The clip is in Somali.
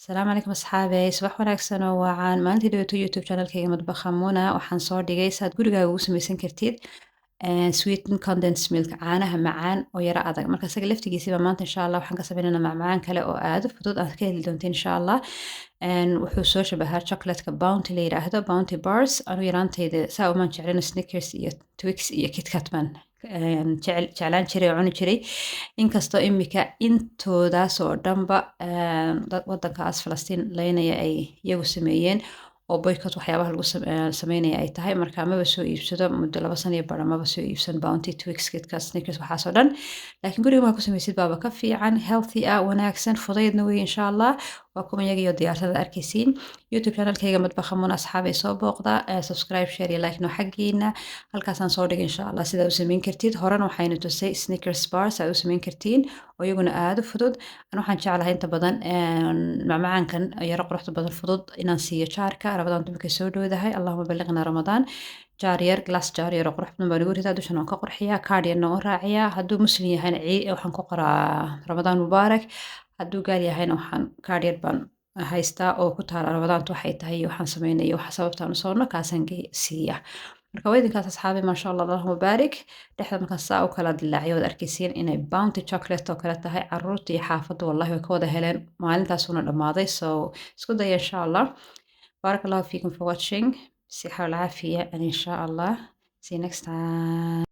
السلام عليكم أصحابي صباح wanaagsan oo wacan maalintii dhawato youtube channelkayga madbaxa muna waxaan soo dhigay saad gurigaaga ugu samaysan kartid sweetened condensed milk caanaha macaan oo yara adag marka isaga laftigiisiba maanta insha allah waxaan ka samaynaynaa macmacaan kale oo aad u fudud aad ka heli doontiin insha allah wuxuu soo shabahaa chocolatka bounty la yiraahdo bounty bars anu yaraantayda saa umaan jeclin snickers iyo twix iyo kitkat baan jeclaan jiray oo cuni jiray inkastoo imika intoodaas oo dhanba wadankaas falastiin laynaya ay iyagu sameeyeen oo boycott waxyaabaha lagu sameynaya ay tahay marka maba soo iibsado muddo 2 sano iyo badh maba soo iibsan bounty twix kitkat snickers waxaasoo dhan laakiin guriga waxaa ku samaysid baaba ka fiican healthy ah wanaagsan fudaydna wey insha allah waa kuma iyagiyo diyaarsada arkaysiin youtube channelkayga madbaxa muna asxaabay soo booqda subscribe share iyo like no xaggiina halkaasaan soo dhigay insha allah sidaa u samayn kartid horena waxayna tusay snickers bars aad u samayn kartiin oo iyaguna aad u fudud an waxaan jeclahay inta badan macmacaankan yaro quruxda badan fudud inaan siiyo jaarka rabadaan dumarkay soo dhowdahay allahuma balliqna ramadaan jaar yar glass jaar yar oo qurux badan baan ugu ridaa dushan waan ka qurxiyaa kaadh yarna waan raaciyaa hadduu muslim yahayna waxaan ku qoraa ramadaan mubaarak hadduu gaal yahayna waxaan kaadh yar baan haystaa oo ku taala ramadaantu waxay tahay iyo waxaan samaynayo waxa sababtaan u soonno kaasaan siiya marka waa idinkaas asxaabi maasha allah allahuma baarik dhexda markaan saa u kala dilaacyo waad arkaysiin inay bounty chocolate oo kale tahay caruurta iyo xaafaddu wallahi way ka wada heleen maalintaasuna dhammaaday so isku daya insha allah baarak allahu fiikum for watching صحة والعافية and إن شاء الله see you next time